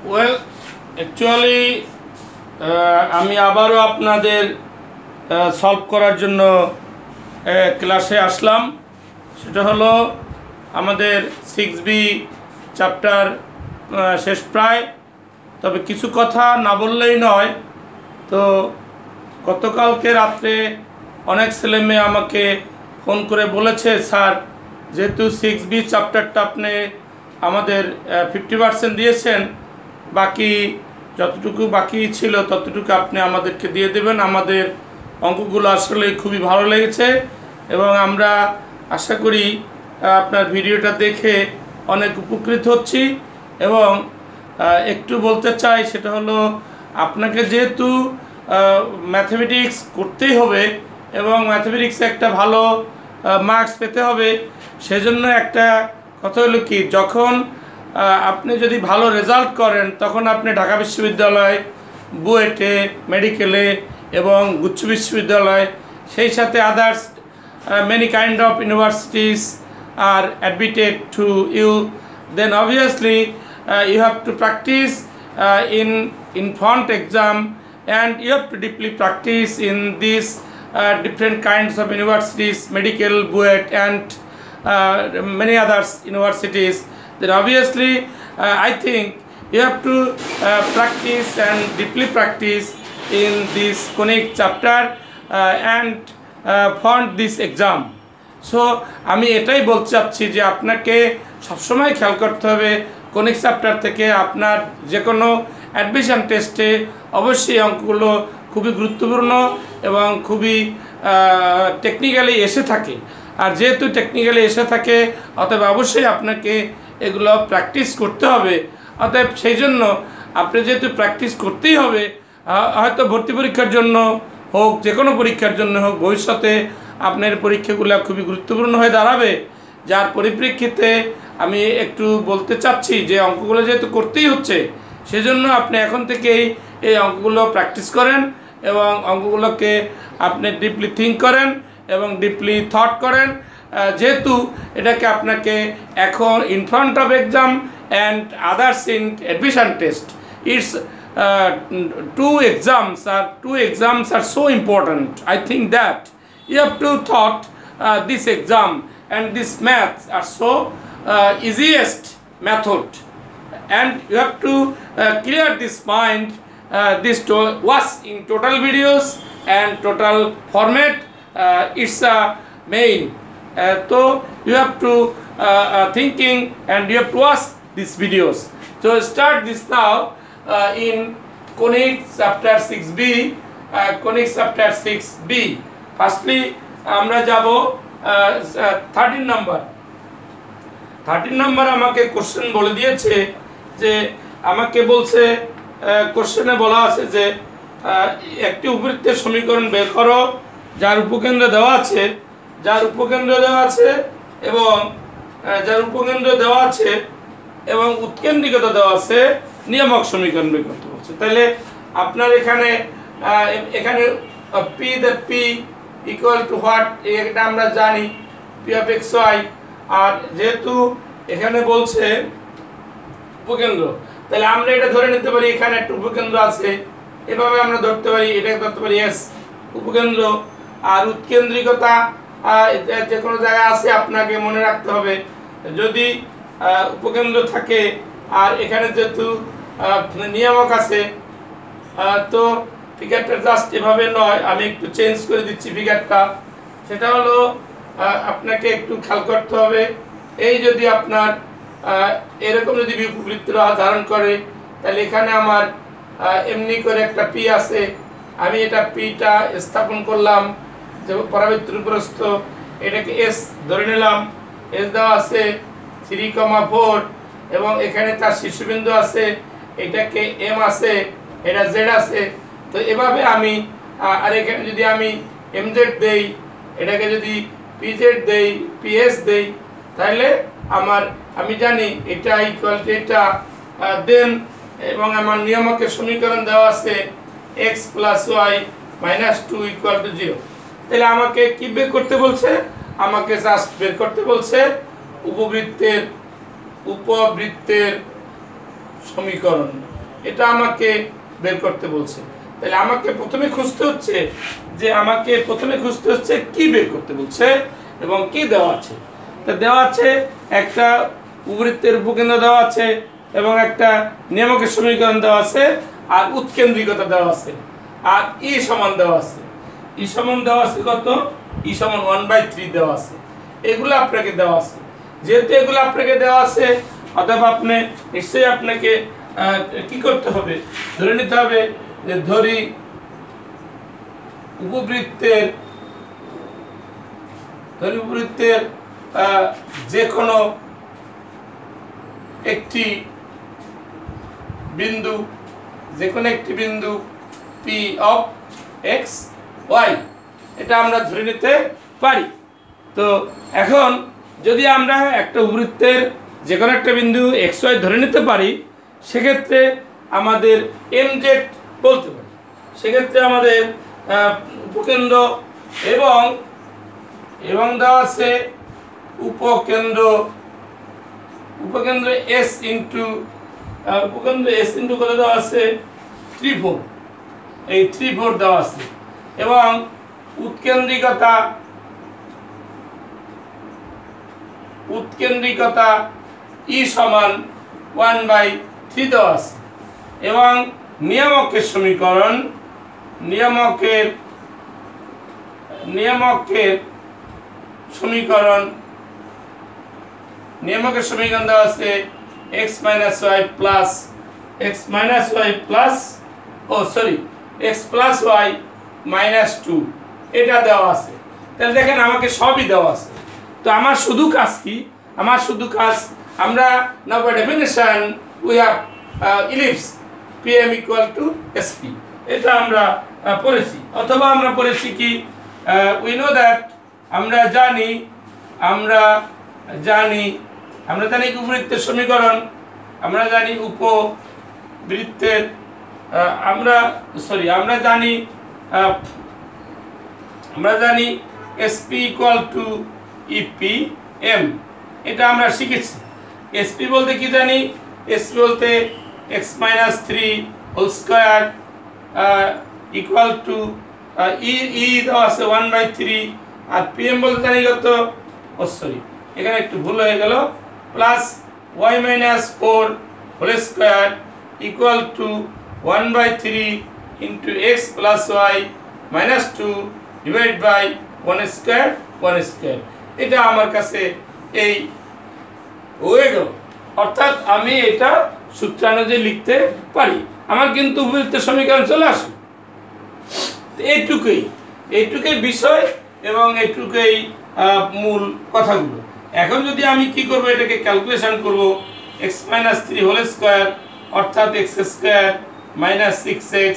Well actually আমি আবারও আপনাদের সলভ করার জন্য ক্লাসে আসলাম। সেটা হলো আমাদের 6B চ্যাপ্টার শেষ প্রায়, তবে কিছু কথা না বললেই নয়। তো গতকালকে রাত্রে অনেক ছেলেমেয়ে আমাকে ফোন করে বলেছে, স্যার যেহেতু 6B চ্যাপ্টারটা আপনি আমাদের 50% দিয়েছেন, বাকি যতটুকু বাকি ছিল ততটুকু আপনি আমাদেরকে দিয়ে দেবেন। আমাদের অঙ্কগুলো আসলে খুবই ভালো লেগেছে এবং আমরা আশা করি আপনার ভিডিওটা দেখে অনেক উপকৃত হচ্ছি। এবং একটু বলতে চাই, সেটা হলো আপনাকে যেহেতু ম্যাথমেটিক্স করতেই হবে এবং ম্যাথমেটিক্সে একটা ভালো মার্কস পেতে হবে, সেজন্য একটা কথা হলো কি, যখন আপনি যদি ভালো রেজাল্ট করেন তখন আপনি ঢাকা বিশ্ববিদ্যালয়, বুয়েটে, মেডিকেলে এবং গুচ্ছ বিশ্ববিদ্যালয়, সেই সাথে others many kind of universities are admitted to you. Then obviously you have to practice in front exam, and you have to deeply practice in these different kinds of universities, medical, BUET and many others universities. Then obviously I think you have to practice and deeply practice in this Conic chapter and fund this exam. So আমি এটাই বলতে চাচ্ছি যে আপনাকে সবসময় খেয়াল করতে হবে Conic চ্যাপ্টার থেকে আপনার যে কোনো অ্যাডমিশন টেস্টে অবশ্যই অঙ্কগুলো খুবই গুরুত্বপূর্ণ এবং খুবই টেকনিক্যালি এসে থাকে। আর যেহেতু টেকনিক্যালি এসে থাকে, অতএব অবশ্যই আপনাকে এগুলো প্র্যাকটিস করতে হবে। অতএব সেই জন্য আপনি যেহেতু প্র্যাকটিস করতেই হবে, হয়তো ভর্তি পরীক্ষার জন্য হোক, যে কোনো পরীক্ষার জন্য হোক, ভবিষ্যতে আপনার পরীক্ষাগুলো খুবই গুরুত্বপূর্ণ হয়ে দাঁড়াবে। যার পরিপ্রেক্ষিতে আমি একটু বলতে চাচ্ছি যে অঙ্কগুলো যেহেতু করতেই হচ্ছে, সেজন্য আপনি এখন থেকেই এই অঙ্কগুলো প্র্যাকটিস করেন এবং অঙ্কগুলোকে আপনি ডিপলি থিঙ্ক করেন এবং ডিপলি থট করেন। যেহেতু এটাকে আপনাকে এখন in front of exam and others in admission test, it's two exams are so important. I think that you have to thought this exam and this maths are so easiest method, and you have to clear this mind, this was in total videos and total format. It's a main, so you have to thinking and you have to watch these videos. So start this now in Conic chapter 6B, Conic chapter 6B. Firstly আমরা যাব 13 number. আমাকে question বলে দিয়েছে যে, আমাকে বলছে কোশ্চেনে বলা আছে যে একটি উপবৃত্তের সমীকরণ বের করো যার উপকেন্দ্র দেওয়া আছে, এবং উৎকেন্দ্রিকতা দেওয়া আছে, নিয়ামক সমীকরণ বের করতে বলছে। তাহলে আপনার এখানে পি ইকুয়াল টু হোয়াট, এটা আমরা জানি, পি অফ এক্স ওয়াই। আর যেহেতু এখানে বলছে উপকেন্দ্র, তাহলে আমরা এটা ধরে নিতে পারি এখানে একটা উপকেন্দ্র আছে, এভাবে আমরা ধরতে পারি, এটাকে ধরতে পারি এস উপকেন্দ্র। আর উৎকেন্দ্রিকতা যে কোনো জায়গায় আছে, আপনাকে মনে রাখতে হবে যদি উপকেন্দ্র থাকে আর এখানে যেহেতু নিয়ামক আছে, তো ফিগারটা জাস্ট এভাবে নয়, আমি একটু চেঞ্জ করে দিচ্ছি ফিগারটা। সেটা হলো আপনাকে একটু খেয়াল করতে হবে, এই যদি আপনার এরকম যদি উপবৃত্তরা ধারণ করে, তাহলে এখানে আমার এমনি করে একটা পি আছে, আমি এটা পিটা স্থাপন করলাম যে পরাবৃত্তের উপরস্থ, এটাকে এস ধরে নিলাম, এস দেওয়া আছে 3,4 এবং এখানে তার শীর্ষবিন্দু আছে, এটাকে এম আছে, এটা জেড আছে। তো এভাবে আমি আর এখানে যদি আমি এম জেড দেই, এটাকে যদি পি জেড দেই, পিএস দেই, তাহলে আমি জানি এটা ইকুয়াল টু এটা, দেন এবং আমার নিয়ামকের সমীকরণ দেওয়া আছে x + y - 2 = 0। তাহলে আমাকে কি বের করতে বলছে? আমাকে জাস্ট বের করতে বলছে উপবৃত্তের সমীকরণ। এটা আমাকে বের করতে বলছে। তাহলে আমাকে প্রথমে খুঁজতে হচ্ছে কি বের করতে বলছে এবং কি দেওয়া আছে। তা দেওয়া আছে একটা উপবৃত্তের উপকেন্দ্র দেওয়া আছে এবং একটা নিয়ামকের সমীকরণ দেওয়া আছে আর উৎকেন্দ্রিকতা দেওয়া আছে আর ই সমান দেওয়া আছে। ই সমান দেওয়া আছে কত? ই সমান 1/3 দেওয়া আছে। এগুলো আপনাকে দেওয়া আছে। যেহেতু এগুলো আপনাকে দেওয়া আছে অতএব আপনি নিশ্চয়ই আপনাকে কি করতে হবে? ধরে নিতে হবে যে ধরি উপবৃত্তের যে কোনো একটি বিন্দু P of x y এটা আমরা ধরে নিতে পারি। তো এখন যদি আমরা একটা উপবৃত্তের যে কোনো একটা বিন্দু x y ধরে নিতে পারি সেক্ষেত্রে আমাদের mz বলতে পারি। সেক্ষেত্রে আমাদের উপকেন্দ্র এবং দেওয়া আছে উপকেন্দ্র s ইন্টু কত দেওয়া আছে? 3/4। এই 3/4 দেওয়া আছে এবং উৎকেন্দ্রিকতা ই সমান 1/3 দেওয়া আছে এবং নিয়ামকের সমীকরণ দেওয়া আছে x plus y minus 2 এটা দেওয়া আছে। তাহলে দেখেন আমাকে সবই দেওয়া আছে। তো আমার শুধু কাজ আমরা now by definition we have ellipse pm equal to sp এটা আমরা পড়েছি। অথবা আমরা পড়েছি কি we know that আমরা জানি উপবৃত্তের সমীকরণ, আমরা জানি sp equal to epm এটা আমরা শিখেছি। sp বলতে কি জানি? sp বলতে x minus 3 whole square equal to e দেওয়া আছে 1/3 আর pm বলতে জানি কত? এখানে একটু ভুল হয়ে গেল, plus y minus 4 whole square equal to 1/3 into x plus y minus 2 divided by 1 square এটা আমার কাছে এই হয়ে গেল। অর্থাৎ আমি এটা সূত্রানুযায়ী লিখতে পারি। আমার কিন্তু উপবৃত্তের সমীকরণ চলে আসে। এইটুকুই বিষয় এবং এইটুকুই মূল কথাগুলো। এখন যদি আমি কি করব, এটাকে ক্যালকুলেশন করব। x minus 3 whole square অর্থাৎ x square minus 6x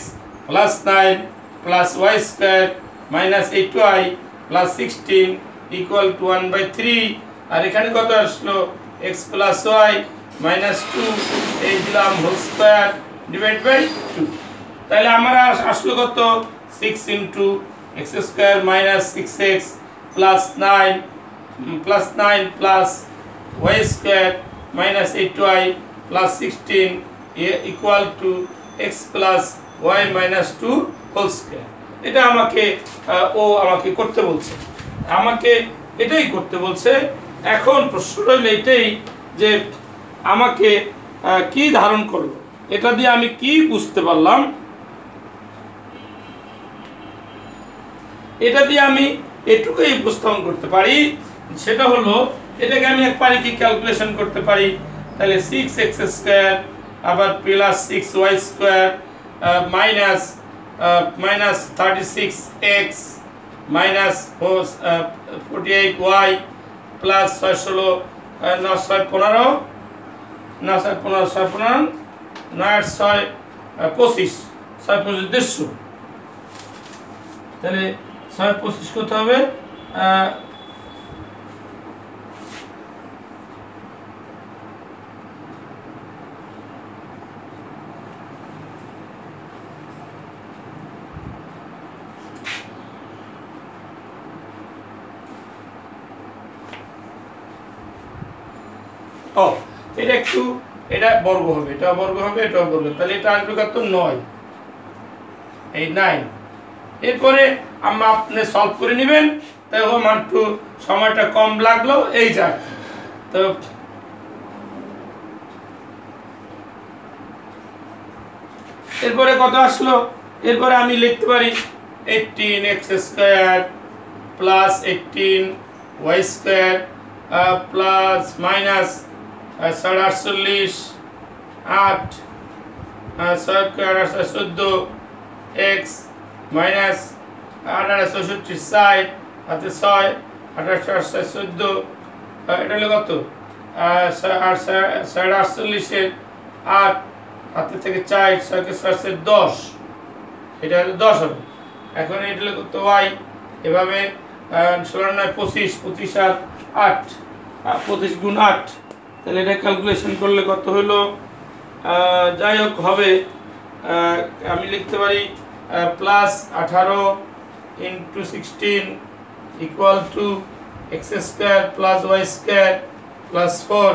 plus 9 plus y square minus 8y plus 16 equal to 1/3 আর এখানে কত আসলো? x plus y minus 2 এই দিলাম whole square divided by 2। তাহলে আমার আসলো কত? 6 into x square minus 6x plus 9 plus y square minus 8y plus 16 equal to x plus y minus 2 whole square। এটা আমাকে করতে বলছে, এটাই করতে বলছে। এখন প্রশ্ন হলো এটাই যে আমাকে কি ধারণ করলো, এটা দিয়ে আমি কি বুঝতে পারলাম, এটা দিয়ে আমি এটুকুই উপস্থাপন করতে পারি। সেটা হলো এটাকে আমি একবারে কি ক্যালকুলেশন করতে পারি। তাহলে 6x স্কয়ার আবার plus 6y square minus 36x minus 48y plus 6 16 9 6 15 9 6 15 6 15 9 6 25 6 25 150। তাহলে 6 25 কত হবে? এটা একটু এটা বর্গ হবে, এটা বর্গ হবে, এটাও বর্গ, তাহলে এটা আসবে কত 9, এই 9। এরপরে আপনি সলভ করে নেবেন, তাই আমার একটু সময়টা কম লাগলো এই যা। তো এরপরে কত আসলো, এরপরে আমি লিখতে পারি 18x² plus 18y² plus minus 48 8 14 x minus 18 60 হাতে 6 28 14, এটা হলো কত 48 8 হাতে থেকে 4 6 কে 4 10, এটা হলো 10 হবে। এখন এটা হলো কত y, এভাবে 16 9 25, 25 আর 8 25 গুণ 8, তাহলে এটা ক্যালকুলেশন করলে কত হলো, যাই হোক হবে, আমি লিখতে পারি plus 18 into 16 equal to x² plus y² plus 4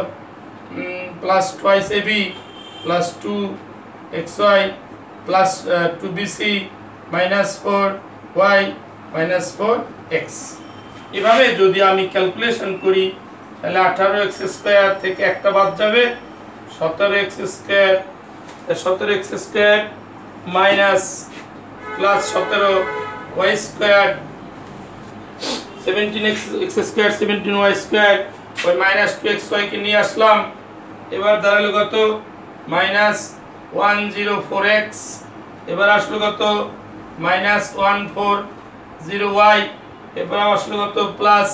plus twice ab plus 2xy plus 2bc minus 4y minus 4x। এভাবে যদি আমি ক্যালকুলেশন করি তাহলে 18x² থেকে একটা বাদ যাবে, 17x² 17x² minus plus 17y² 17x² 17y² ওই মাইনাস 2xy কে নিয়ে আসলাম, এবার দাঁড়ালো কত মাইনাস 104x, এবার আসলো কত মাইনাস 140y, এবার আসলো কত প্লাস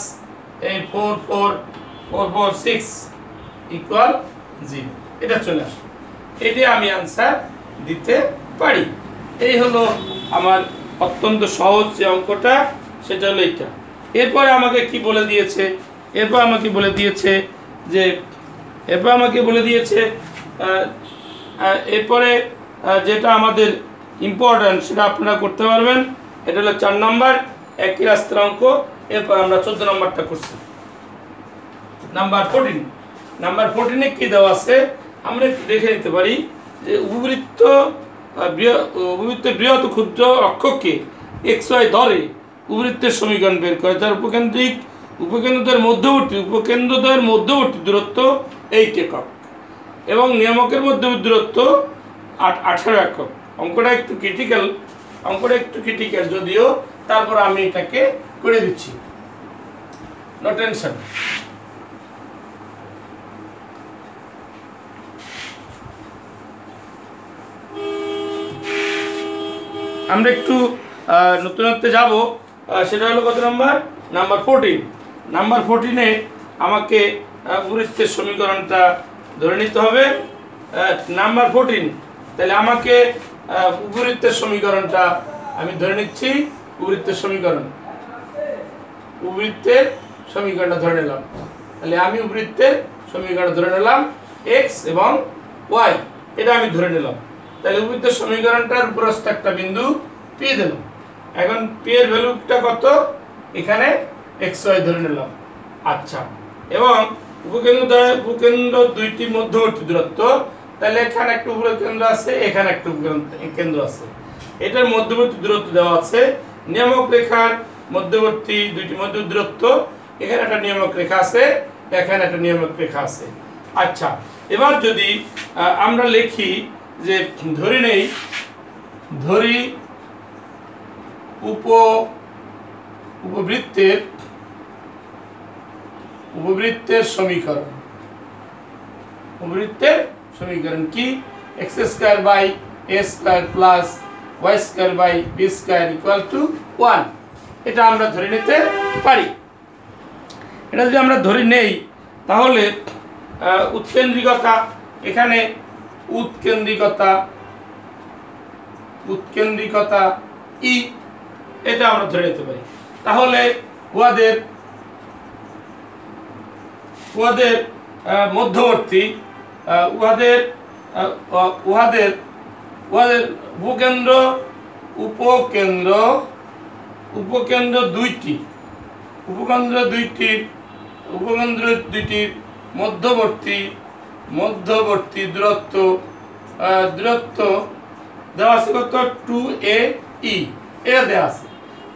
এই 44446 ইকুয়াল 0, এটা চলে আসলো। এটি আমি আনসার দিতে পারি। এই হলো আমার অত্যন্ত সহজ যে অঙ্কটা, সেটা হলো এইটা। এরপরে আমাকে কি বলে দিয়েছে, এরপর আমাকে বলে দিয়েছে যে এরপরে যেটা আমাদের ইম্পর্টেন্ট সেটা আপনারা করতে পারবেন। এটা হলো 4 নম্বর একই রাস্তার অঙ্ক। এরপর আমরা 14 নম্বরটা করছি, নাম্বার 14। নাম্বার 14 এ কি দেওয়া আছে আমরা একটু দেখে নিতে পারি যে উপবৃত্তের বৃহৎ ক্ষুদ্র অক্ষকে xy ধরে উপবৃত্তের সমীকরণ বের করে, যার উপকেন্দ্রদ্বয়ের মধ্যবর্তী দূরত্ব 8 একক এবং নিয়ামকের মধ্যবর্তী দূরত্ব 18 একক। অঙ্কটা একটু ক্রিটিক্যাল যদিও, তারপর আমি এটাকে করে দিচ্ছি, নো টেনশন। আমরা একটু নতুনত্বে যাব, সেটা হলো কত নাম্বার, নাম্বার 14। নাম্বার 14-এ আমাকে উপবৃত্তের সমীকরণটা ধরে নিতে হবে। নাম্বার 14, তাহলে আমাকে উপবৃত্তের সমীকরণটা আমি ধরে নিচ্ছি। উপবৃত্তের সমীকরণটা ধরে নিলাম, তাহলে আমি উপবৃত্তের সমীকরণ ধরে নিলাম x এবং y, এটা আমি ধরে নিলাম। তাহলে উপবৃত্তের সমীকরণটার উপরস্থ একটা বিন্দু p দিলাম। এখন p এর ভ্যালুটা কত, এখানে xy ধরে নিলাম। আচ্ছা, এবং উপকেন্দ্র দুইটি মধ্যবর্তী দূরত্ব, তাহলে এখানে একটা উপকেন্দ্র আছে, এখানে একটা কেন্দ্র আছে, এটার মধ্যবর্তী দূরত্ব দেওয়া আছে। নিয়ামক রেখার মধ্যবর্তী দুইটি দূরত্ব, এখানে একটা নিয়ামক রেখা আছে, এখানে একটা নিয়ামক রেখা আছে। আচ্ছা, এবার যদি আমরা লিখি যে ধরি উপবৃত্তের সমীকরণ কি, x² by a² plus y² by b² equal to 1, এটা আমরা ধরে নিতে পারি। এটা যদি আমরা ধরে নেই তাহলে উৎকেন্দ্রিকতা, এখানে উৎকেন্দ্রিকতা ই, এটা আমরা ধরে নিতে পারি। তাহলে উহাদের মধ্যবর্তী উহাদের উপকেন্দ্র দুইটির মধ্যবর্তী মধ্যবর্তী দূরত্ব দেওয়া আছে কত 2AE এটা দেওয়া আছে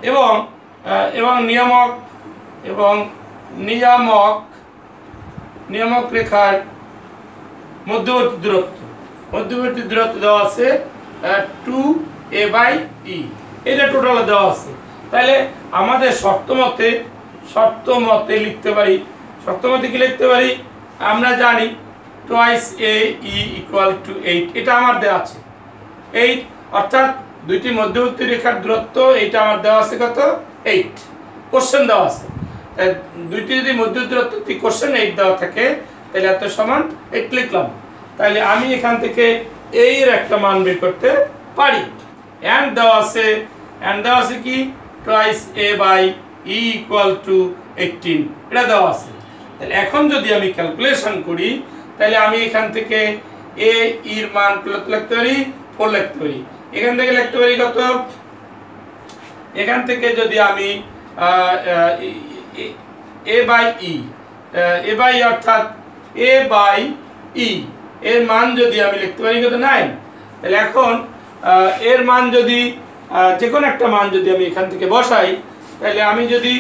এবং নিয়ামক রেখার মধ্যবর্তী দূরত্ব দেওয়া আছে 2A/E এটা টোটাল দেওয়া আছে। তাহলে আমাদের শর্ত মতে লিখতে পারি, কি লিখতে পারি আমরা জানি twice AE = 8, এটা আমার দেওয়া আছে 8, অর্থাৎ দুইটি মধ্যবর্তী রেখার দূরত্ব এটা আমার দেওয়া আছে কত 8, কোশ্চেন দেওয়া আছে। দুইটি যদি মধ্যবর্তী দূরত্ব কোশ্চেন 8 দেওয়া থাকে তাহলে এত সমান 8 লিখলাম। তাহলে আমি এখান থেকে এর একটা মান বের করতে পারি। এন্ড দেওয়া আছে কি twice A/E = 18, এটা দেওয়া আছে। তাহলে এখন যদি আমি ক্যালকুলেশন করি তাহলে আমি এখান থেকে A এর মান লিখতে পারি 4 লিখতে পারি। এখান থেকে লিখতে পারি কত, এখান থেকে যদি আমি A/E অর্থাৎ A/E এর মান যদি আমি লিখতে পারি কত 9, তাহলে এখন এর মান যদি যে কোনো একটা মান যদি আমি এখান থেকে বসাই তাহলে আমি যদি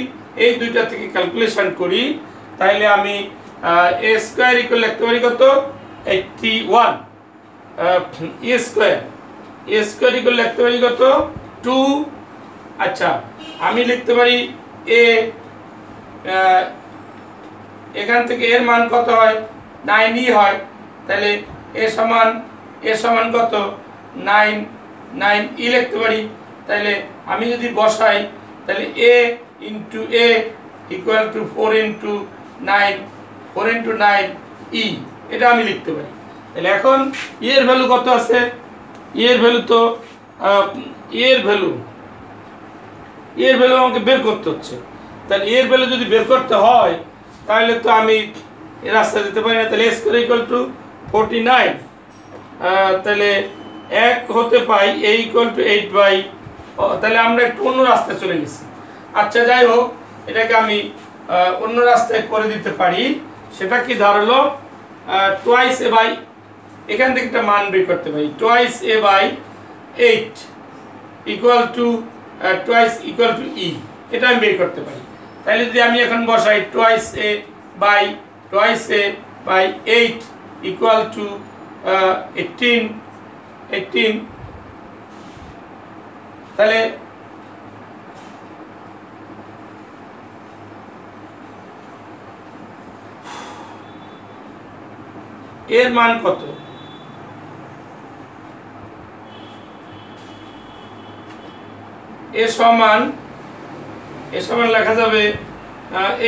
এই দুইটা থেকে ক্যালকুলেশন করি তাহলে আমি A² লিখতে পারি কত 81, A² লিখতে পারি কত 2। আচ্ছা আমি লিখতে পারি এখান থেকে এর মান কত হয় 9E হয়, তাহলে এ সমান কত 9E লিখতে পারি। তাহলে আমি যদি বসাই তাহলে A = 4 × 9E এটা আমি লিখতে পারি। তাহলে এখন এর ভ্যালু কত আছে, এর ভ্যালু আমাকে বের করতে হচ্ছে। তাহলে এর ভ্যালু যদি বের করতে হয় তাহলে তো আমি এর রাস্তা দিতে পারি না। তাহলে A² = 49, তাহলে 1 হতে পাই A = 8/, তাহলে আমরা একটু অন্য রাস্তায় চলে গেছি। আচ্ছা যাই হোক, এটাকে আমি অন্য রাস্তায় করে দিতে পারি। সেটা কি দাঁড়ালো twice A/, এখান থেকে একটা মান বের করতে পারি twice A/8 twice = E, এটা আমি বের করতে পারি। তাহলে যদি আমি এখন বসাই twice A/8 = 18, তাহলে এর মান কত, এ সমান লেখা যাবে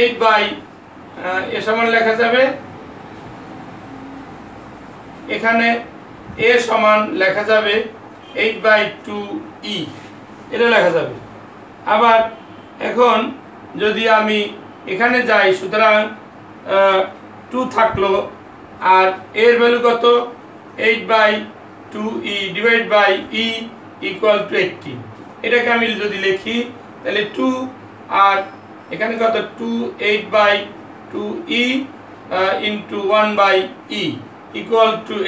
8/, এ সমান লেখা যাবে এখানে এ সমান লেখা যাবে 8/2E, এটা লেখা যাবে। আবার এখন যদি আমি এখানে যাই, সুতরাং 2 থাকলো আর এর ভ্যালু কত 8/2E /E = 18, এটাকে আমি যদি লিখি তাহলে 2 আর এখানে কত 2 8/2E × 1/E =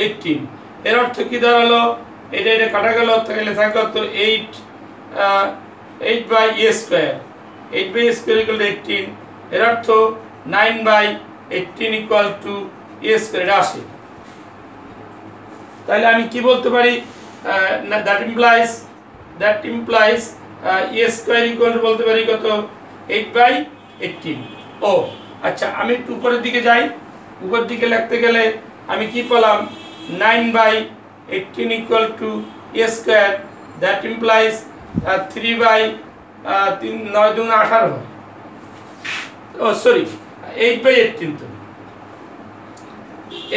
18, এর অর্থ কি দাঁড়ালো, এটা কাটা গেল, তাহলে থাকে কত 8/E², 8/E² = 18, এর অর্থ 9/18 = A² আসে। তাহলে আমি কি বলতে পারি, that implies A² বলতে পারি কত 8/18। ও আচ্ছা, আমি একটু উপরের দিকে যাই, উপরের দিকে লিখতে গেলে আমি কি পেলাম 9/18 = A², that implies 3/9 × 18 হয়, ও সরি 8/18, তো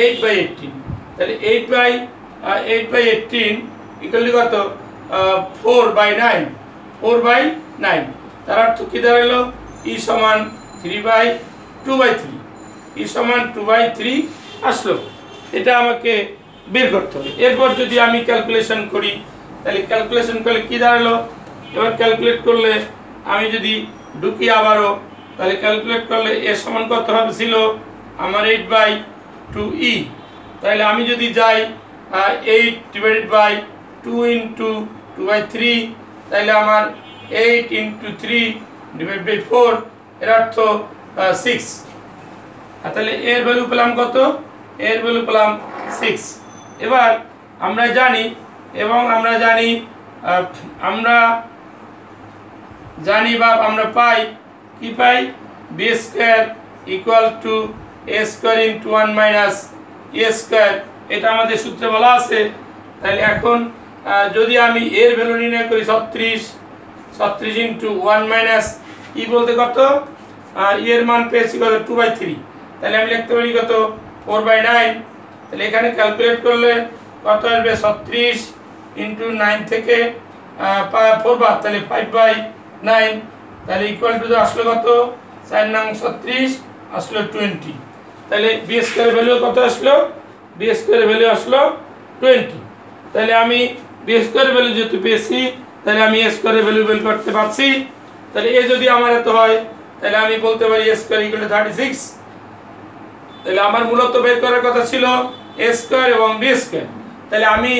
8/18, তাহলে 8/18 = কত 4/9, তার অর্থ কি দাঁড়ালো E সমান 3/2/3, E সমান 2/3 আসলো। এটা আমাকে বের করতে হবে। এরপর যদি আমি ক্যালকুলেশন করি তাহলে ক্যালকুলেশন করলে কি দাঁড়ালো, এবার ক্যালকুলেট করলে আমি যদি ঢুকি আবারও, তাহলে ক্যালকুলেট করলে এর সমান কত হবে ছিল আমার 8/2E, তাহলে আমি যদি যাই 8 ডিভাইডেড বাই 2 ইন্টু 2/3, তাহলে আমার 8 ইন্টু 3 ডিভাইড বাই 4, এর অর্থ 6। তাহলে এর ভ্যালু পেলাম কত? এর ভ্যালু পেলাম 6। এবার আমরা জানি বা আমরা পাই কি পাই? B square equal to A square into 1 minus A square, এটা আমাদের সূত্রে বলা আছে। তাহলে এখন যদি আমি এর ভ্যালু নির্ণয় করি 36 ইন্টু 1 মাইনাস ই বলতে কত, এর মান পেয়েছি কত? 2/3। তাহলে আমি লিখতে পারি কত? 4/9। তাহলে এখানে ক্যালকুলেট করলে কত আসবে? 36 ইন্টু 9 থেকে 4 বার, তাহলে 5/9। তাহলে ইকুয়াল টু আসলো কত? 4 নং 36 আসলো 20। তাহলে বি স্কোয়ারের ভ্যালু কত আসলো? বি স্কোয়ারের ভ্যালু আসলো 20। তাহলে আমি বি স্কোয়ারের ভ্যালু যেহেতু পেয়েছি, তাহলে আমি এ স্কোয়ারের ভ্যালু বের করতে পারছি। তাহলে এ যদি আমার এত হয়, তাহলে আমি বলতে পারি এ স্কোয়ার ইকুয়াল টু 36। তাহলে আমার মূলত বের করার কথা ছিল এ স্কোয়ার এবং বি স্কোয়ার। তাহলে আমি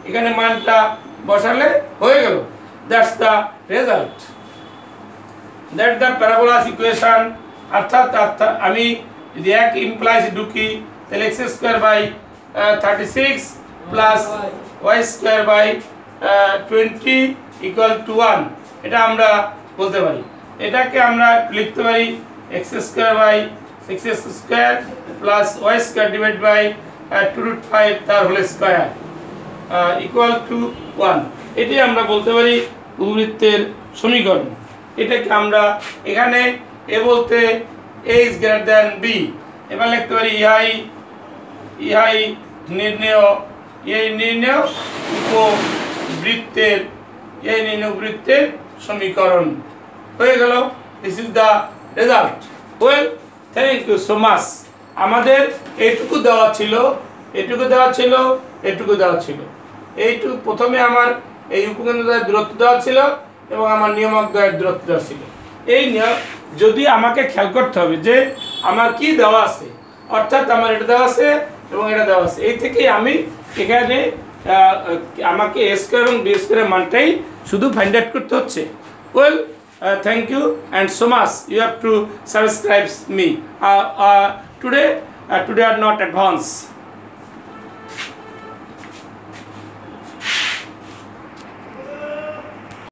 এখানে মানটা বসালে হয়ে গেল। That's the result, that the parabola's equation. অর্থাৎ আমি যদি এক ইমপ্লাইজ ঢুকি, তাহলে X square by 36 plus Y square by 20 equal to 1, এটা আমরা বলতে পারি। এটাকে আমরা লিখতে পারি X square by 6x square plus Y square divide by 2√5 তার হোল স্কোয়ার ইকুয়াল টু 1। এটি আমরা বলতে পারি উপবৃত্তের সমীকরণ। এটাকে আমরা এখানে এ বলতে a is greater than b। এবার লিখতে পারি ইহাই নির্ণেয় উপবৃত্তের সমীকরণ হয়ে গেল। This is the result. Well, thank you so much. আমাদের এইটুকু দেওয়া ছিল। এইটুকু প্রথমে আমার এই উপকেন্দ্রদ্বয়ের দূরত্ব দেওয়া ছিল এবং আমার নিয়ামক দ্বয়ের দূরত্ব দেওয়া ছিল। এই যদি আমাকে খেয়াল করতে হবে যে আমার কি দেওয়া আছে, অর্থাৎ আমার এটা দেওয়া আছে এবং এটা দেওয়া আছে, এই থেকেই আমি এখানে আমাকে এ স্কোয়ার এবং বি স্কোয়ারের মানটাই শুধু ফাইন্ড আউট করতে হচ্ছে। Well, thank you and so much. You have to subscribe me today are not advanced.